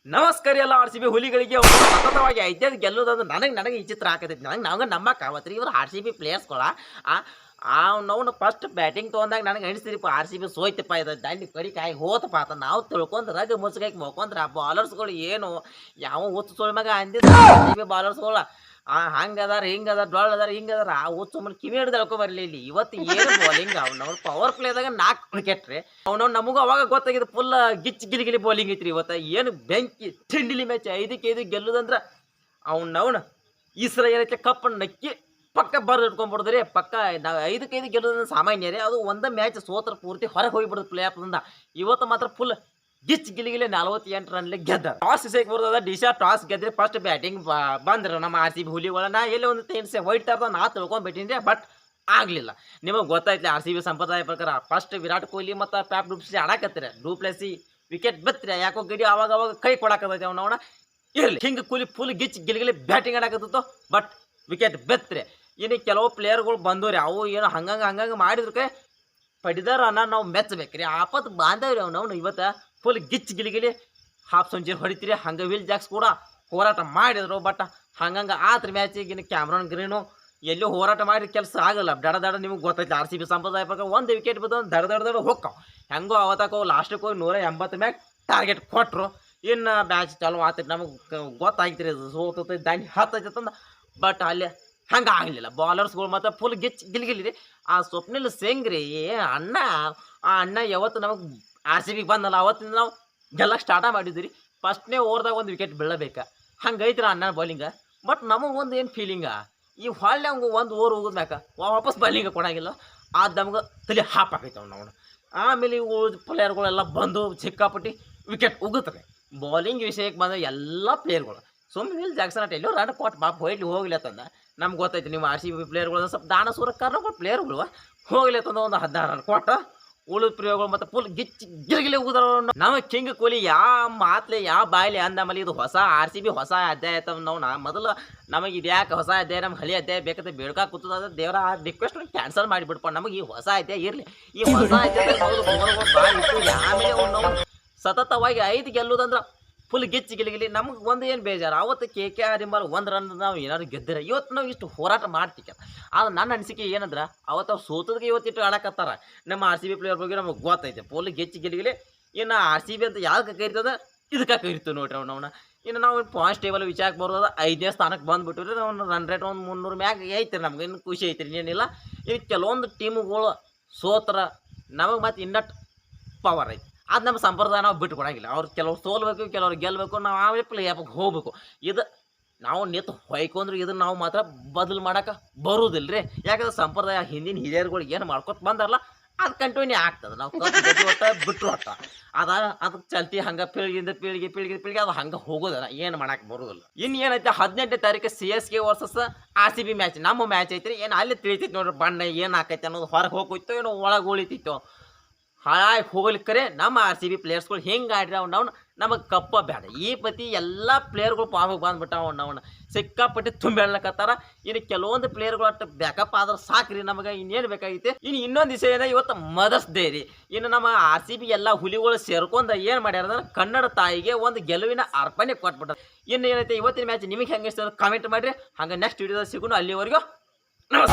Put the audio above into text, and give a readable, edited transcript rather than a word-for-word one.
ನಮಸ್ಕಾರ ಎಲ್ಲ R C B ಹುಲಿಗಳಿಗೆ ಸತತವಾಗಿ ಐದ್ಯಾವ್ದು ಗೆಲ್ಲೋದಂದ್ರೆ ನನಗೆ ಈ ಚಿತ್ರ ಹಾಕತೈತಿ ನನಗೆ ನಂಬಕ್ಕಾಗತ್ರಿ ಇವ್ರು ಆರ್ ಸಿ ಬಿ ಪ್ಲೇಯರ್ಸ್ಗಳ ನಾವು ಫಸ್ಟ್ ಬ್ಯಾಟಿಂಗ್ ತೊಗೊಂಡಾಗ ನನಗೆ ಅನಿಸ್ತಿರಿಪ್ಪ ಆರ್ ಸಿ ಬಿ ಸೋಯ್ತಪ್ಪ ಇದು ದಂಡಿ ಕಡಿಕಾಯಿ ಹೋತಪ್ಪ ಅಂತ ನಾವು ತಿಳ್ಕೊಂಡು ರಗ್ ಮುಚ್ಚಾಕಿ ಮಲ್ಕೊಂಡ್ರೆ ಆ ಬಾಲರ್ಸ್ಗಳು ಏನು ಯಾವ ಹುಚ್ಚು ಸುಳ್ಳು ಮಗ ಅಂದಿದ್ರು ಆರ್ ಸಿ ಬಿ ಬಾಲರ್ಸ್ಗಳು ಹಂಗದಾರ ಹಿಂಗದಾರ ಡೊಳ್ಳದಾರ ಹಿಂಗದಾರ ಆ ಹುಚ್ಚು ಸುಮ್ಮನೆ ಕಿವಿ ಹಿಡ್ದು ಹೇಳ್ಕೊ ಬರಲಿ ಇಲ್ಲಿ ಇವತ್ತು ಏನು ಬಾಲಿಂಗ್ ಅವ್ನವ್ರು ಪವರ್ ಪ್ಲೇದಾಗ 4 ವಿಕೆಟ್ ರೀ ಅವ್ನವ್ನು ನಮಗೂ ಅವಾಗ ಗೊತ್ತಾಗಿದ್ದು ಫುಲ್ ಗಿಲಿ ಬಾಲಿಂಗ್ ಐತ್ರಿ ಇವತ್ತು ಏನು ಬೆಂಕಿ ತಿಂಡಿಲಿ ಮ್ಯಾಚ್ 5-5 ಗೆಲ್ಲುದಂದ್ರೆ ಅವ್ನವ್ನು ಈ ಸಲ ಏನೈತೆ ಕಪ್ಪನ್ನು ನಕ್ಕಿ ಪಕ್ಕ ಬರ್ ಇಟ್ಕೊಂಡ್ಬಿಡ್ದ್ರಿ ಪಕ್ಕ ನಾವು 5-5 ಗೆಲ್ಲೋದಂದ್ರೆ ಸಾಮಾನ್ಯ ರೀ ಅದು ಒಂದೇ ಮ್ಯಾಚ್ ಸೋತ್ರ ಪೂರ್ತಿ ಹೊರಗೆ ಹೋಗಿಬಿಡುದು ಪ್ಲೇ ಆಫ್ದಿಂದ ಇವತ್ತು ಮಾತ್ರ ಫುಲ್ ಗಿಲಿ 48 ರನ್ಲಿ ಗೆದ್ದ ಟಾಸ್ ಇಸಕ್ಕೆ ಬರ್ತದ ಡಿಶಾ ಟಾಸ್ ಗೆದ್ರಿ ಫಸ್ಟ್ ಬ್ಯಾಟಿಂಗ್ ಬಂದ್ರು ನಮ್ಮ ಆರ್ ಸಿ ಬಿ ಹುಲಿಗಳ ನಾ ಎಲ್ಲಿ ಒಂದು ವೈಟ್ ತರದ ನಾ ತಿಳ್ಕೊಂಡ್ಬಿಟ್ಟಿನಿ ಬಟ್ ಆಗಲಿಲ್ಲ ನಿಮಗೆ ಗೊತ್ತಾಯ್ತು ಆರ್ ಸಿ ಬಿ ಸಂಪ್ರದಾಯ ಪ್ರಕಾರ ಫಸ್ಟ್ ವಿರಾಟ್ ಕೊಹ್ಲಿ ಮತ್ತು ಪ್ಯಾಪ್ ಡೂಪ್ಲೆಸಿ ಆಡಾಕತ್ತೀರ ಡೂಪ್ಲೆಸಿ ವಿಕೆಟ್ ಬತ್ರಿ ಯಾಕೋ ಗಡಿ ಅವಾಗ ಕೈ ಕೊಡಾಕತ್ತೈತೆ ಅವನವನ ಇರಲಿ ಹಿಂಗೆ ಕೂಲಿ ಫುಲ್ ಗಿಲಿ ಬ್ಯಾಟಿಂಗ್ ಆಡಾಕತ್ತಿತ್ತು ಬಟ್ ವಿಕೆಟ್ ಬೆತ್ರಿ ಇನ್ನು ಕೆಲವು ಪ್ಲೇಯರ್ಗಳು ಬಂದವ್ರಿ ಅವು ಏನು ಹಂಗಂಗೆ ಮಾಡಿದ್ರು ಕೈ ಪಡಿದಾರ ಅನ್ನ ನಾವು ಮೆಚ್ಚಬೇಕ್ರಿ ಆಪತ್ತು ಬಾಂಧವ್ರಿ ಅವನವನು ಇವತ್ತು ಫುಲ್ ಗಿಲಿ ಹಾಫ್ ಸೆಂಚುರಿ ಹೊಡಿತೀರಿ ಹಂಗೆ ವಿಲ್ ಜಾಕ್ಸ್ ಕೂಡ ಹೋರಾಟ ಮಾಡಿದ್ರು ಬಟ್ ಹಂಗಂಗೆ ಆತ್ರಿ ಮ್ಯಾಚಿಗಿನ ಕ್ಯಾಮ್ರಾನ್ ಗ್ರೀನು ಎಲ್ಲೂ ಹೋರಾಟ ಮಾಡಿ ಕೆಲಸ ಆಗಲ್ಲ ದಡ ನಿಮ್ಗೆ ಗೊತ್ತೈತಿ ಆರ್ ಸಿ ಬಿ ಸಂಪ್ರದಾಯ ಪ್ರಕಾರ ಒಂದು ವಿಕೆಟ್ ಬಿದ್ದು ದಡ ಹೋಗ್ತಾವ ಹೆಂಗೋ ಅವತ್ತಕ್ಕೆ ಲಾಸ್ಟಿಗೆ ಹೋಗಿ 180 ಮ್ಯಾಚ್ ಟಾರ್ಗೆಟ್ ಕೊಟ್ಟರು ಇನ್ನು ಮ್ಯಾಚ್ ಚಾಲು ಆತೈತಿ ನಮಗೆ ಗೊತ್ತಾಗ್ತಿರಿ ಸೋತೈತಿ ದಾಂಡಿ ಹತ್ತೈತಂದ ಬಟ್ ಅಲ್ಲಿ ಹಂಗೆ ಆಗಲಿಲ್ಲ ಬಾಲರ್ಸ್ಗಳು ಮತ್ತು ಫುಲ್ ಗಿಲಿ ರೀ ಆ ಸ್ವಪ್ನಿಲ್ ಸಿಂಗ್ ರೀ ಅಣ್ಣ ಆ ಅಣ್ಣ ಯಾವತ್ತು ನಮಗೆ ಆರ್ ಸಿ ಬಿಗೆ ಬಂದಲ್ಲ ಅವತ್ತಿಂದ ನಾವು ಗೆಲ್ಲಕ್ಕೆ ಸ್ಟಾರ್ಟ ಮಾಡಿದ್ವಿ ರೀ ಫಸ್ಟ್ನೇ ಓವರ್ದಾಗ ಒಂದು ವಿಕೆಟ್ ಬೀಳಬೇಕಾ ಹಂಗೈತ್ರಿ ಅಣ್ಣ ಬೌಲಿಂಗ ಬಟ್ ನಮಗೆ ಒಂದು ಏನು ಫೀಲಿಂಗ ಈ ಹೊಳ್ಳೆ ಅವ್ಗೆ ಒಂದು ಓವರ್ ಹೋಗೋದ್ಮ್ಯಾಕ ವಾಪಸ್ ಬೌಲಿಂಗ ಕೊಡಂಗಿಲ್ಲ ಅದು ನಮ್ಗೆ ತಲೆ ಹಾಪ್ ಆಗೈತೆ ನಾವು ಆಮೇಲೆ ಇವು ಪ್ಲೇಯರ್ಗಳೆಲ್ಲ ಬಂದು ಸಿಕ್ಕಾಪಟ್ಟಿ ವಿಕೆಟ್ ಉಗುತ್ತಾರೆ ಬೌಲಿಂಗ್ ವಿಷಯಕ್ಕೆ ಬಂದ ಎಲ್ಲ ಪ್ಲೇಯರ್ಗಳು ಸುಮ್ಮನೆ will Jackson at yellow run ಕೊಟ್ಟು ಬಾಪ್ ಹೋಯ್ಲಿ ಹೋಗ್ಲಿ ಅಂತಂದ ನಮ್ಗೆ ಗೊತ್ತೈತಿ ನೀವು ಆರ್ ಸಿ ಬಿ ಪ್ಲೇಯರ್ಗಳು ಸ್ವಲ್ಪ ದಾನ ಸೂರ ಕಾರಣಗಳು ಪ್ಲೇಯರ್ಗಳು ಹೋಗ್ಲಿ ಅಂತಂದ ಒಂದು 16 ರನ್ ಕೊಟ್ಟು ಉಳಿದ ಪ್ರಿಯಗಳು ಮತ್ತು ಫುಲ್ ಗಿಲಿ ಉಗಿದಾರ ನಮಗೆ ಕಿಂಗ್ ಕೊಹ್ಲಿ ಯಾವ ಮಾತ್ಲೆ ಯಾವ ಬಾಯ್ಲಿ ಅಂದಮೇಲೆ ಇದು ಹೊಸ ಆರ್ ಸಿ ಬಿ ಹೊಸ ಅಧ್ಯಾಯ ಆಯ್ತವ ನಾವು ಮೊದಲು ನಮಗೆ ಇದು ಯಾಕೆ ಹೊಸ ಅಧ್ಯಾಯ ನಮ್ಗೆ ಹಳಿ ಅಧ್ಯಾಯ ಬೇಕಂತ ಬೇಡ್ಕಾ ಕೂತದ ದೇವರ ಆ ರಿಕ್ವೆಸ್ಟ್ ಕ್ಯಾನ್ಸಲ್ ಮಾಡಿಬಿಡ್ಪ ನಮಗೆ ಈ ಹೊಸ ಅಧ್ಯಾಯ ಇರಲಿ ಈ ಹೊಸ ಅಧ್ಯಾಯ ಆಮೇಲೆ ನಾವು ಸತತವಾಗಿ 5 ಗೆಲ್ಲುದಂದ್ರೆ ಫುಲ್ ಗಿಲಿ ನಮ್ಗೆ ಒಂದು ಏನು ಬೇಜಾರು ಅವತ್ತು ಕೆ ಆರ್ ಇಂಬಾಲ್ 1 ರನ್ ನಾವು ಏನಾದ್ರು ಗೆದ್ದಿರ ಇವತ್ತು ನಾವು ಇಷ್ಟು ಹೋರಾಟ ಮಾಡ್ತೀವಿ ಆದ್ರೆ ನನ್ನ ಅನಿಸಿಕೆ ಏನಂದ್ರೆ ಅವತ್ತು ಅವ್ರು ಸೋತದ್ಗೆ ಇವತ್ತಿಟ್ಟು ಆಡಕತ್ತಾರ ನಮ್ಮ ಆರ್ ಸಿ ಬಿ ಪ್ಲೇಯರ್ ಬಗ್ಗೆ ನಮಗೆ ಗೊತ್ತೈತೆ ಫುಲ್ ಗಿಲಿ ಇನ್ನು ಆರ್ ಸಿ ಬಿ ಅಂತ ಯಾವ್ದಕ್ಕೆ ಕರಿತದ ಇದಕ್ಕೆ ಕರಿತೀವಿ ನೋಡ್ರಿ ಅವ್ನವನ್ನ ಇನ್ನು ನಾವು ಪಾಯಿಂಟ್ಸ್ ಟೇಬಲ್ ವಿಚಾರಕ್ಕೆ ಬರೋದ 5ನೇ ಸ್ಥಾನಕ್ಕೆ ಬಂದುಬಿಟ್ಟಿರಿ ನಾವು ರನ್ ರೇಟ್ ಒಂದು 300 ಮ್ಯಾಗ ಐತ್ರಿ ನಮ್ಗೆ ಇನ್ನು ಖುಷಿ ಐತ್ರಿ ಏನಿಲ್ಲ ಇನ್ನು ಕೆಲವೊಂದು ಟೀಮುಗಳು ಸೋತ್ರ ನಮಗೆ ಮತ್ತು ಇನ್ನಟ್ಟು ಪವರ್ ಐತಿ ಅದು ನಮ್ಮ ಸಂಪ್ರದಾಯ ನಾವು ಬಿಟ್ಟು ಕೊಡಂಗಿಲ್ಲ ಅವ್ರು ಕೆಲವ್ರು ಸೋಲ್ಬೇಕು ಕೆಲವ್ರು ಗೆಲ್ಲಬೇಕು ನಾವು ಆಮೇಲೆ ಪ್ಲೇ ಆಫಿಗೆ ಹೋಗ್ಬೇಕು ಇದು ನಾವು ನಿಂತು ಹೊಯ್ಕೊಂಡ್ರು ಇದನ್ನು ನಾವು ಮಾತ್ರ ಬದಲು ಮಾಡೋಕೆ ಬರೋದಿಲ್ಲ ರೀ ಯಾಕಂದ್ರೆ ಸಂಪ್ರದಾಯ ಹಿಂದಿನ ಹಿರಿಯರುಗಳು ಏನು ಮಾಡ್ಕೊತ ಬಂದಾರಲ್ಲ ಅದು ಕಂಟಿನ್ಯೂ ಆಗ್ತದೆ ನಾವು ಒಟ್ಟು ಬಿಟ್ಟರು ಒಟ್ಟ ಅದಕ್ಕೆ ಚಲ್ತಿ ಹಂಗೆ ಪೀಳಿಗೆ ಅದು ಹಂಗೆ ಹೋಗೋದಲ್ಲ ಏನು ಮಾಡೋಕೆ ಬರೋದಿಲ್ಲ ಇನ್ನು ಏನೈತೆ 18ನೇ ತಾರೀಕು CSK ವರ್ಸಸ್ RCB ಮ್ಯಾಚ್ ನಮ್ಮ ಮ್ಯಾಚ್ ಐತ್ರಿ ಏನು ಅಲ್ಲಿ ತಿಳಿತೈತಿ ನೋಡ್ರಿ ಬಣ್ಣ ಏನು ಹಾಕೈತೆ ಅನ್ನೋದು ಹೊರಗೆ ಹೋಗೋಯ್ತೋ ಏನೋ ಒಳಗೆ ಉಳಿತೈತೋ ಹಾಳಾಗಿ ಹೋಗ್ಲಿಕ್ಕರೆ ನಮ್ಮ ಆರ್ ಸಿ ಬಿ ಪ್ಲೇಯರ್ಸ್ಗಳು ಹೆಂಗೆ ಆಡ್ರಿ ಅವ್ನು ನಮಗೆ ಕಪ್ಪ ಬೇಡ ಈ ಪತಿ ಎಲ್ಲ ಪ್ಲೇಯರ್ಗಳು ಪಾಮಿಗೆ ಬಂದ್ಬಿಟ್ಟ ಅವ್ನು ಸಿಕ್ಕಾಪಟ್ಟಿ ತುಂಬಿ ಇನ್ನು ಕೆಲವೊಂದು ಪ್ಲೇಯರ್ಗಳು ಅಷ್ಟು ಬ್ಯಾಕಪ್ ಆದ್ರೆ ಸಾಕ್ರಿ ನಮಗೆ ಇನ್ನೇನು ಬೇಕಾಗೈತೆ ಇನ್ನೊಂದು ವಿಷಯ ಏನ ಇವತ್ತು ಮದರ್ಸ್ ಡೇ ರೀ ಇನ್ನು ನಮ್ಮ ಆರ್ ಸಿ ಬಿ ಎಲ್ಲ ಹುಲಿಗಳು ಸೇರ್ಕೊಂಡು ಏನು ಮಾಡ್ಯಾರ ಅಂದ್ರೆ ಕನ್ನಡ ತಾಯಿಗೆ ಒಂದು ಗೆಲುವಿನ ಅರ್ಪಣೆ ಕೊಟ್ಬಿಟ್ಟಾರೆ ಇನ್ನು ಏನೈತೆ ಇವತ್ತಿನ ಮ್ಯಾಚ್ ನಿಮಗೆ ಹೆಂಗೆ ಇಷ್ಟ ಕಾಮೆಂಟ್ ಮಾಡಿರಿ ಹಂಗೆ ನೆಕ್ಸ್ಟ್ ವಿಡಿಯೋದಾಗ ಸಿಗೋಣ ಅಲ್ಲಿವರೆಗೂ ನಾವು